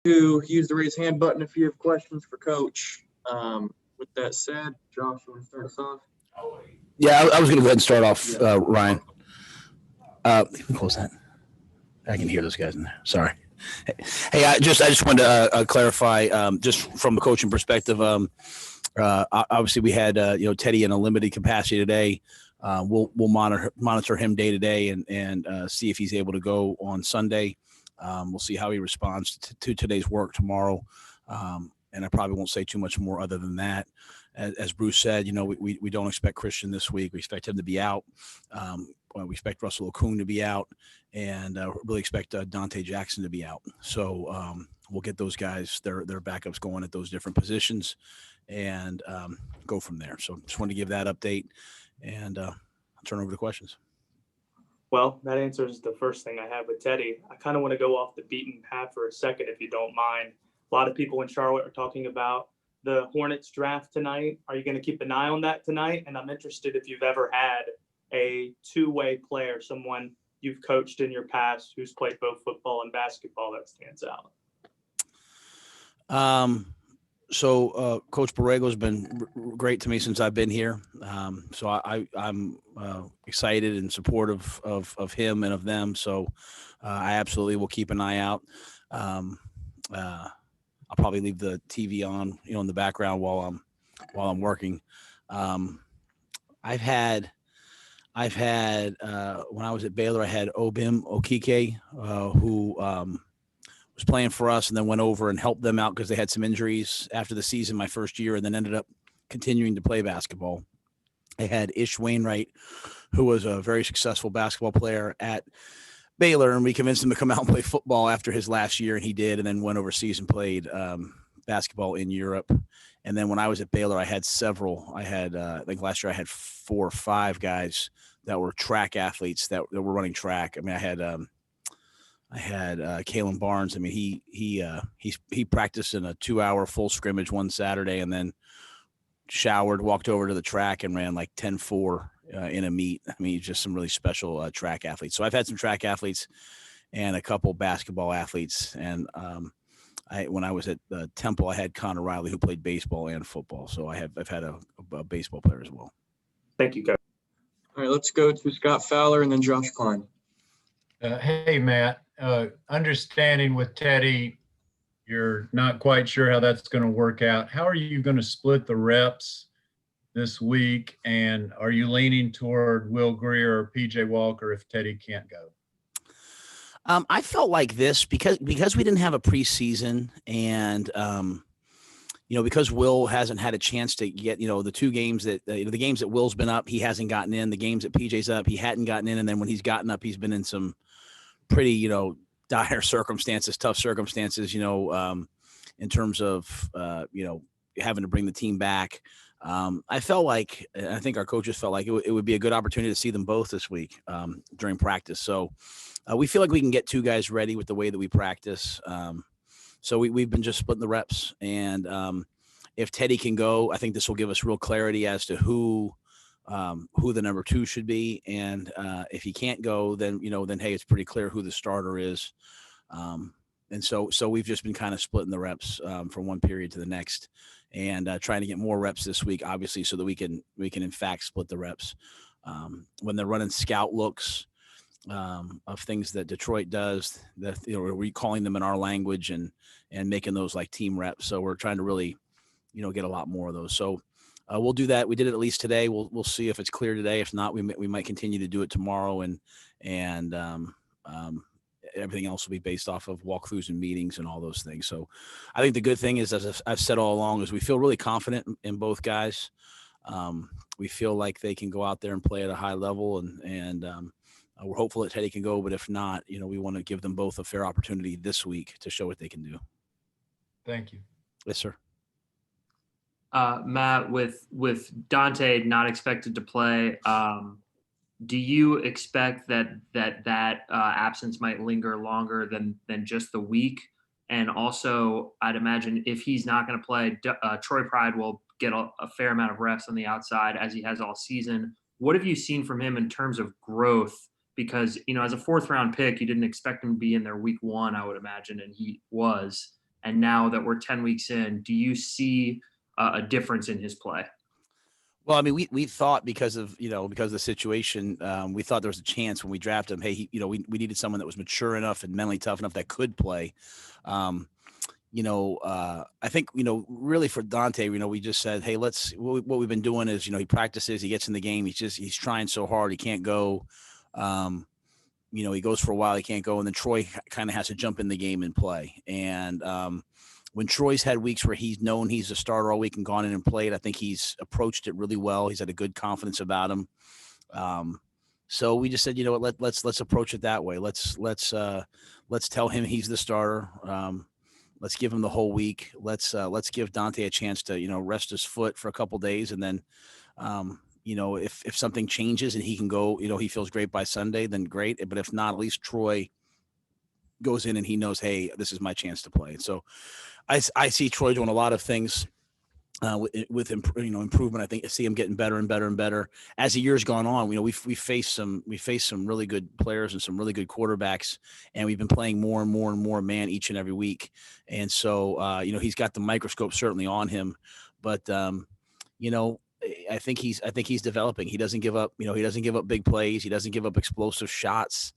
to use the raise hand button if you have questions for Coach. With that said, Josh, you want to start us off? Yeah, I was going to go ahead and start off, Ryan. Let me close that. I can hear those guys in there. Sorry. Hey, I just wanted to clarify, just from a coaching perspective. Obviously, we had Teddy in a limited capacity today. We'll monitor him day to day and see if he's able to go on Sunday. We'll see how he responds to today's work tomorrow. And I probably won't say too much more other than that. As Bruce said, we don't expect Christian this week. We expect him to be out. We expect Russell Okung to be out, and really expect Dante Jackson to be out. So we'll get those guys, their backups going at those different positions, and go from there. So just wanted to give that update, and I'll turn over to questions. Well, that answers the first thing I have with Teddy. I kind of want to go off the beaten path for a second, if you don't mind. A lot of people in Charlotte are talking about the Hornets draft tonight. Are you going to keep an eye on that tonight? And I'm interested if you've ever had a two-way player, someone you've coached in your past who's played both football and basketball that stands out. So Coach Borrego's been great to me since I've been here. So I'm excited and supportive of him and of them. So I absolutely will keep an eye out. I'll probably leave the TV on, in the background while I'm working. I've had when I was at Baylor, I had Obim Okike, who was playing for us and then went over and helped them out because they had some injuries after the season my first year, and then ended up continuing to play basketball. I had Ish Wainwright, who was a very successful basketball player at Baylor, and we convinced him to come out and play football after his last year, and he did, and then went overseas and played basketball in Europe. And then when I was at Baylor, I had several. I had, I think last year I had 4 or 5 guys that were track athletes that were running track. I mean, I had Kalen Barnes. I mean, he practiced in a 2-hour full scrimmage one Saturday, and then showered, walked over to the track, and ran like 10.4 in a meet. I mean, just some really special track athletes. So I've had some track athletes and a couple basketball athletes. And when I was at Temple, I had Connor Riley, who played baseball and football. So I've had a baseball player as well. Thank you, Coach. All right, let's go to Scott Fowler and then Josh Klein. Hey, Matt. Understanding with Teddy, you're not quite sure how that's going to work out. How are you going to split the reps this week? And are you leaning toward Will Greer or PJ Walker if Teddy can't go? I felt like this because we didn't have a preseason, and because Will hasn't had a chance to get the 2 games that the games that Will's been up, he hasn't gotten in. The games that PJ's up, he hadn't gotten in, and then when he's gotten up, he's been in some pretty dire circumstances, tough circumstances. In terms of having to bring the team back. I felt like, I think our coaches felt like it would be a good opportunity to see them both this week during practice. So we feel like we can get 2 guys ready with the way that we practice. So we've been just splitting the reps. And if Teddy can go, I think this will give us real clarity as to who the number 2 should be. And if he can't go, then hey, it's pretty clear who the starter is. And so we've just been kind of splitting the reps from one period to the next, and trying to get more reps this week, obviously, so that we can in fact split the reps. When they're running scout looks of things that Detroit does, that we're recalling them in our language and making those like team reps. So we're trying to really get a lot more of those. So we'll do that. We did it at least today. We'll see if it's clear today. If not, we might continue to do it tomorrow, and everything else will be based off of walkthroughs and meetings and all those things. So I think the good thing is, as I've said all along, is we feel really confident in both guys. We feel like they can go out there and play at a high level, and we're hopeful that Teddy can go, but if not, we want to give them both a fair opportunity this week to show what they can do. Thank you. Yes, sir. Matt, with Dante not expected to play, do you expect that absence might linger longer than just the week? And also, I'd imagine if he's not going to play, Troy Pride will get a fair amount of reps on the outside, as he has all season. What have you seen from him in terms of growth? Because, as a 4th-round pick, you didn't expect him to be in there week 1, I would imagine, and he was. and now that we're 10 weeks in, do you see a difference in his play? Well, I mean, we thought because of the situation, we thought there was a chance when we drafted him. Hey, we needed someone that was mature enough and mentally tough enough that could play. I think, really for Dante, we just said, hey, what we've been doing is, he practices, he gets in the game. He's trying so hard. He can't go, he goes for a while, he can't go. And then Troy kind of has to jump in the game and play. And, when Troy's had weeks where he's known he's a starter all week and gone in and played, I think he's approached it really well. He's had a good confidence about him. So we just said, let's approach it that way. Let's tell him he's the starter. Let's give him the whole week. Let's give Dante a chance to, rest his foot for a couple days. And then, if something changes and he can go, he feels great by Sunday, then great. But if not, at least Troy goes in and he knows, hey, this is my chance to play. And so I see Troy doing a lot of things with improvement. I think I see him getting better and better and better as the year's gone on. We faced some really good players and some really good quarterbacks, and we've been playing more and more and more man each and every week. And so he's got the microscope certainly on him, but I think he's developing. He doesn't give up. He doesn't give up big plays. He doesn't give up explosive shots.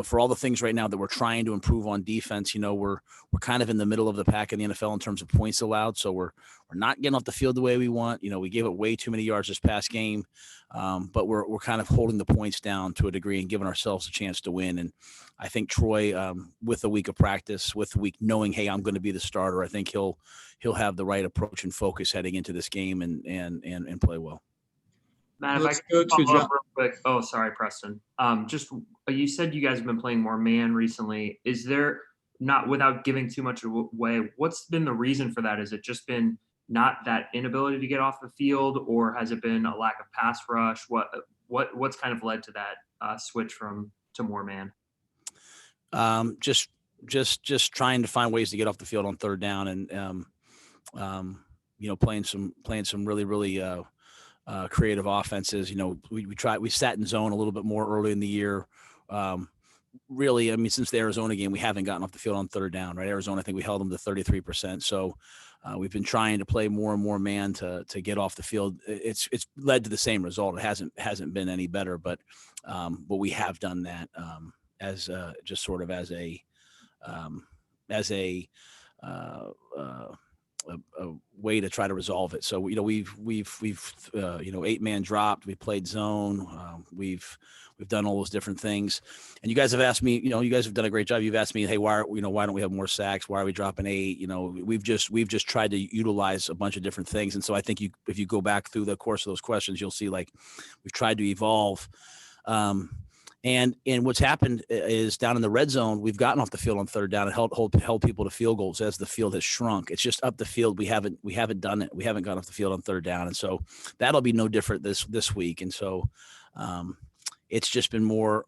For all the things right now that we're trying to improve on defense, we're kind of in the middle of the pack in the NFL in terms of points allowed. So we're not getting off the field the way we want. We gave up way too many yards this past game, but we're kind of holding the points down to a degree and giving ourselves a chance to win. And I think Troy, with a week of practice, with the week knowing, hey, I'm going to be the starter, I think he'll have the right approach and focus heading into this game and play well. Matt, if I could follow up real quick. Oh, sorry, Preston. You said you guys have been playing more man recently. Is there, not without giving too much away, what's been the reason for that? Has it just been not that inability to get off the field, or has it been a lack of pass rush? What's kind of led to that switch to more man? Just trying to find ways to get off the field on third down and playing some really creative offenses. We sat in zone a little bit more early in the year. Really, I mean, since the Arizona game, we haven't gotten off the field on third down, right? Arizona, I think we held them to 33%. So we've been trying to play more and more man to get off the field. It's led to the same result. It hasn't been any better, but we have done that as just sort of as a way to try to resolve it. So we've 8-man dropped. We played zone. We've done all those different things. And you guys have asked me. You guys have done a great job. You've asked me, hey, why don't we have more sacks? Why are we dropping 8? We've just tried to utilize a bunch of different things. And so I think if you go back through the course of those questions, you'll see like we've tried to evolve. And what's happened is down in the red zone, we've gotten off the field on third down and held people to field goals as the field has shrunk. It's just up the field. We haven't done it. We haven't gotten off the field on third down. And so that'll be no different this week. And so it's just been more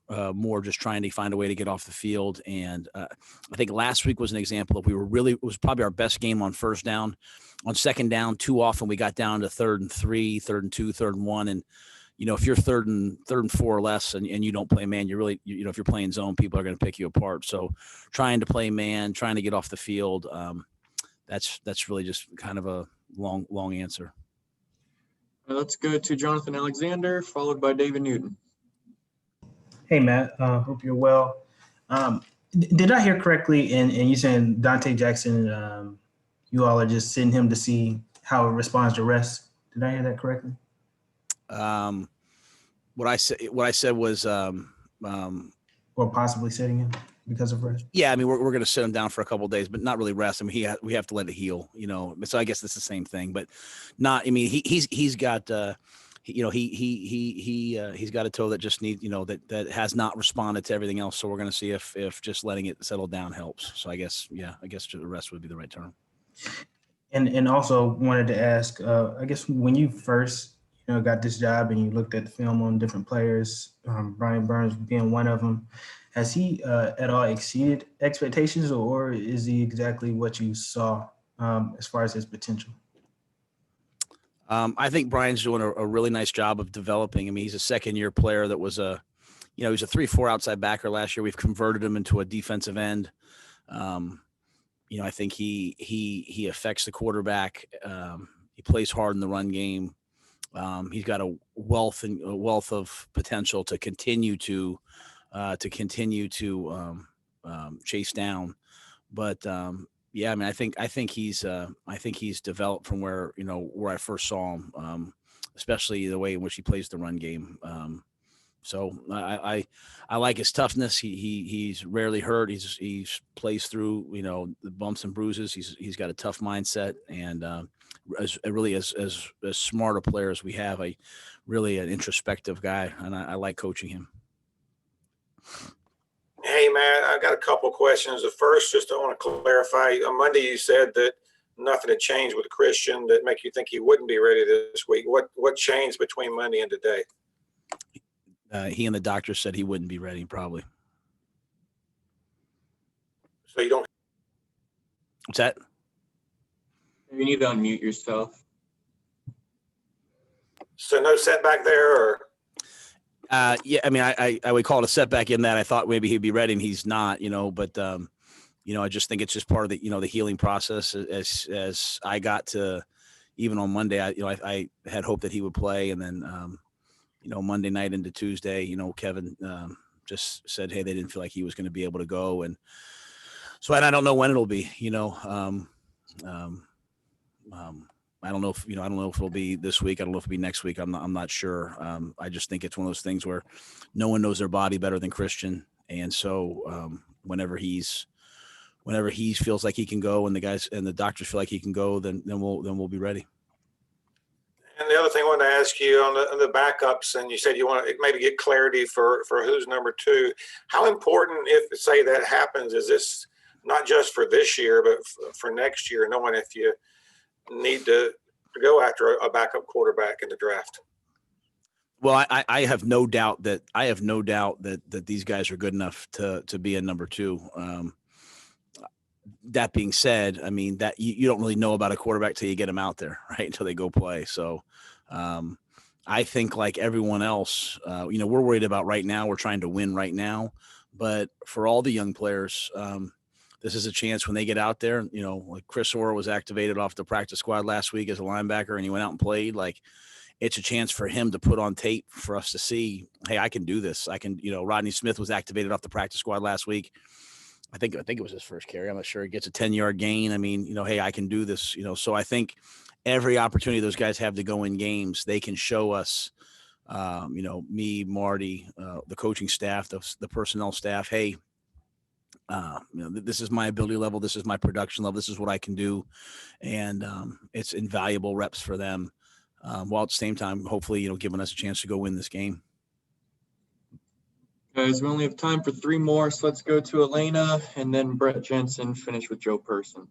just trying to find a way to get off the field. And I think last week was an example of it was probably our best game on first down. On second down, too often we got down to 3rd and 3, 3rd and 2, 3rd and 1. And if you're third and 4 or less and you don't play man, if you're playing zone, people are going to pick you apart. So trying to play man, trying to get off the field, that's really just kind of a long answer. Let's go to Jonathan Alexander, followed by David Newton. Hey, Matt. Hope you're well. Did I hear correctly in you saying Dante Jackson, you all are just sitting him to see how it responds to rest? Did I hear that correctly? What I said was, or possibly sitting him because of rest. Yeah. I mean, we're going to sit him down for a couple of days, but not really rest. I mean, we have to let it heal, so I guess it's the same thing, but he's got, he's got a toe that just needs, that has not responded to everything else. So we're going to see if just letting it settle down helps. So I guess the rest would be the right term. And also wanted to ask, I guess when you first, got this job and you looked at the film on different players, Brian Burns being one of them, has he at all exceeded expectations, or is he exactly what you saw as far as his potential? I think Brian's doing a really nice job of developing. I mean, he's a second-year player that was he was a 3-4 outside backer last year. We've converted him into a defensive end. I think he affects the quarterback. He plays hard in the run game. He's got a wealth of potential to continue to chase down. But yeah, I mean, I think he's developed from where I first saw him, especially the way in which he plays the run game. So I like his toughness. He's rarely hurt. He's plays through the bumps and bruises. He's got a tough mindset, and as smart a player as we have, really an introspective guy, and I like coaching him. Hey, Matt, I got a couple questions. The first, just I want to clarify. On Monday, you said that nothing had changed with Christian that make you think he wouldn't be ready this week. What changed between Monday and today? He and the doctor said he wouldn't be ready, probably. So you don't. What's that? You need to unmute yourself. So no setback there, or? Yeah, I mean, I would call it a setback in that I thought maybe he'd be ready, and he's not. But I just think it's just part of the the healing process. As I got to, even on Monday, I had hoped that he would play, and then Monday night into Tuesday, Kevin just said, hey, they didn't feel like he was going to be able to go, and so I don't know when it'll be. I don't know if it'll be this week. I don't know if it'll be next week. I'm not sure. I just think it's one of those things where no one knows their body better than Christian. And so whenever he feels like he can go and the guys and the doctors feel like he can go, then we'll be ready. And the other thing I wanted to ask you on the backups, and you said you want to maybe get clarity for who's number two. How important, if say that happens, is this not just for this year, but for next year, knowing if you need to go after a backup quarterback in the draft? Well, I have no doubt that these guys are good enough to be a number two. That being said, I mean that you don't really know about a quarterback till you get them out there, right? Until they go play. So I think like everyone else, we're worried about right now. We're trying to win right now, but for all the young players, this is a chance when they get out there. Like Chris Orr was activated off the practice squad last week as a linebacker, and he went out and played. Like it's a chance for him to put on tape for us to see, hey, I can do this. I can. Rodney Smith was activated off the practice squad last week. I think it was his first carry. I'm not sure. He gets a 10-yard gain. I mean, hey, I can do this. So I think every opportunity those guys have to go in games, they can show us. Me, Marty, the coaching staff, the personnel staff. Hey. This is my ability level. This is my production level. This is what I can do. And it's invaluable reps for them. While at the same time, hopefully, giving us a chance to go win this game. Guys, we only have time for 3 more, so let's go to Elena and then Brett Jensen, finish with Joe Person.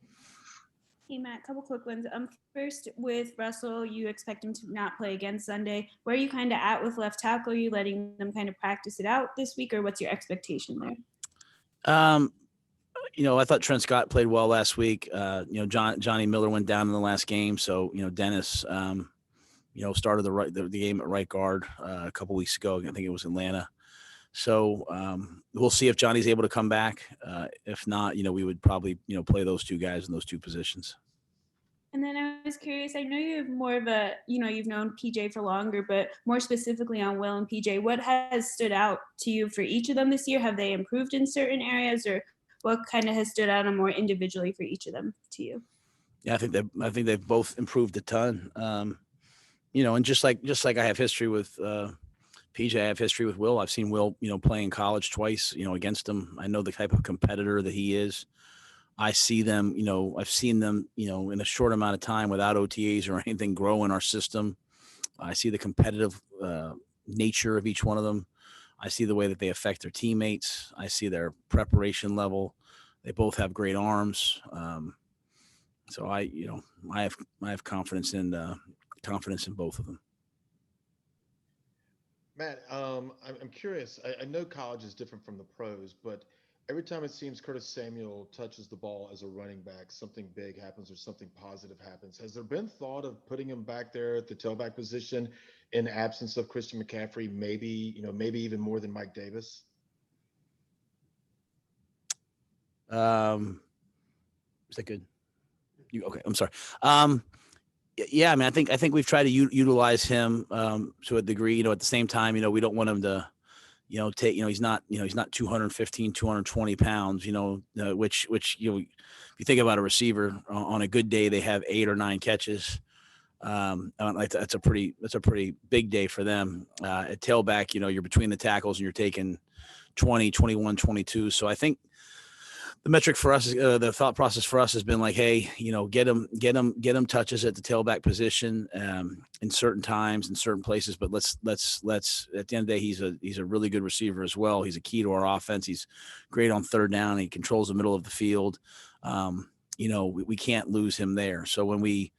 Hey, Matt, a couple quick ones. First, with Russell, you expect him to not play again Sunday. Where are you kind of at with left tackle? Are you letting them kind of practice it out this week, or what's your expectation there? I thought Trent Scott played well last week. Johnny Miller went down in the last game. So, Dennis, started the game at right guard a couple weeks ago. I think it was Atlanta. So we'll see if Johnny's able to come back. If not, we would probably, play those two guys in those two positions. And then I was curious, I know you have more of a, you've known PJ for longer, but more specifically on Will and PJ, what has stood out to you for each of them this year? Have they improved in certain areas, or what kind of has stood out more individually for each of them to you? Yeah, I think they've both improved a ton. And just like I have history with PJ, I have history with Will. I've seen Will, play in college twice, against him. I know the type of competitor that he is. I see them, I've seen them, in a short amount of time without OTAs or anything grow in our system. I see the competitive nature of each one of them. I see the way that they affect their teammates. I see their preparation level. They both have great arms. So I have confidence in both of them. Matt, I'm curious. I know college is different from the pros, but every time it seems Curtis Samuel touches the ball as a running back, something big happens or something positive happens. Has there been thought of putting him back there at the tailback position in absence of Christian McCaffrey, maybe even more than Mike Davis? Is that good? Okay. I'm sorry. Yeah, I mean, I think we've tried to utilize him to a degree. At the same time, we don't want him to, take, he's not 215, 220 pounds, which, if you think about a receiver on a good day, they have 8 or 9 catches. That's a pretty big day for them. At tailback, you're between the tackles and you're taking 20, 21, 22. So I think the metric for us, the thought process for us has been like, hey, get him touches at the tailback position in certain times, in certain places. But let's at the end of the day, he's a really good receiver as well. He's a key to our offense. He's great on third down. He controls the middle of the field. We can't lose him there. So when we,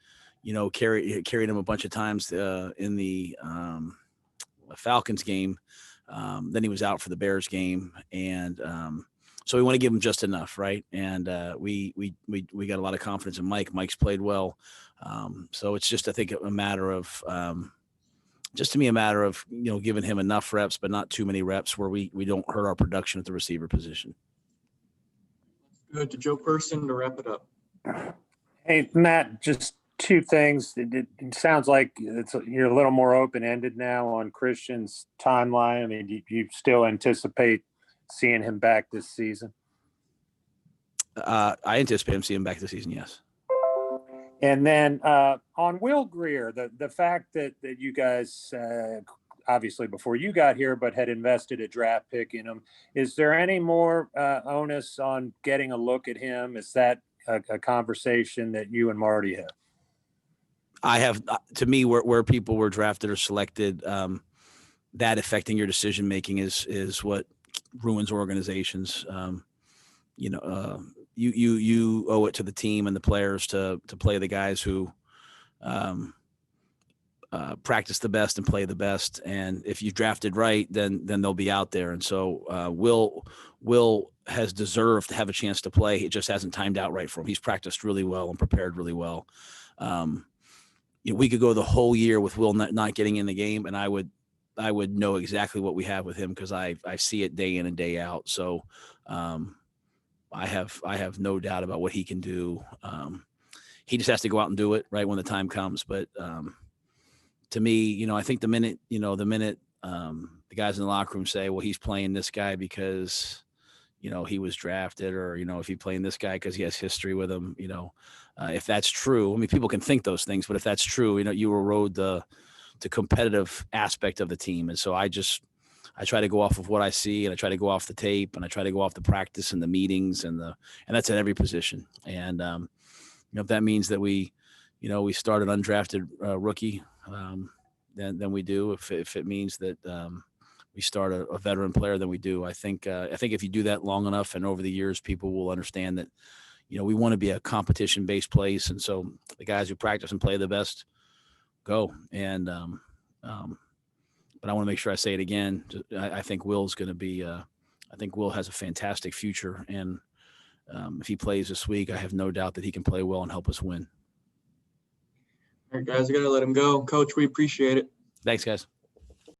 carried him a bunch of times in the Falcons game, then he was out for the Bears game, and so we want to give him just enough, right? And we got a lot of confidence in Mike. Mike's played well, so it's just, I think, a matter of giving him enough reps, but not too many reps where we don't hurt our production at the receiver position. Good to Joe Person to wrap it up. Hey, Matt, just 2 things. It sounds like you're a little more open-ended now on Christian's timeline. I mean, do you still anticipate seeing him back this season? I anticipate him seeing him back this season, yes. And then on Will Grier, the fact that you guys, obviously before you got here, but had invested a draft pick in him, is there any more onus on getting a look at him? Is that a conversation that you and Marty have? I have, to me, where people were drafted or selected, that affecting your decision making is what ruins organizations. You owe it to the team and the players to play the guys who practice the best and play the best. And if you drafted right, then they'll be out there. And so Will has deserved to have a chance to play. It just hasn't timed out right for him. He's practiced really well and prepared really well. We could go the whole year with Will not getting in the game, and I would know exactly what we have with him because I see it day in and day out. So I have no doubt about what he can do. He just has to go out and do it right when the time comes. But to me, I think the minute the guys in the locker room say, well, he's playing this guy because, he was drafted, or, if he's playing this guy because he has history with him, if that's true, I mean, people can think those things, but if that's true, you erode the competitive aspect of the team. And so I try to go off of what I see, and I try to go off the tape, and I try to go off the practice and the meetings and that's at every position. And, if that means that we start an undrafted rookie, then we do. If it means that we start a veteran player, then we do. I think if you do that long enough and over the years, people will understand that, we want to be a competition-based place. And so the guys who practice and play the best go. And, but I want to make sure I say it again. I think Will's going to be, I think Will has a fantastic future. And if he plays this week, I have no doubt that he can play well and help us win. All right, guys, I got to let him go. Coach, we appreciate it. Thanks, guys.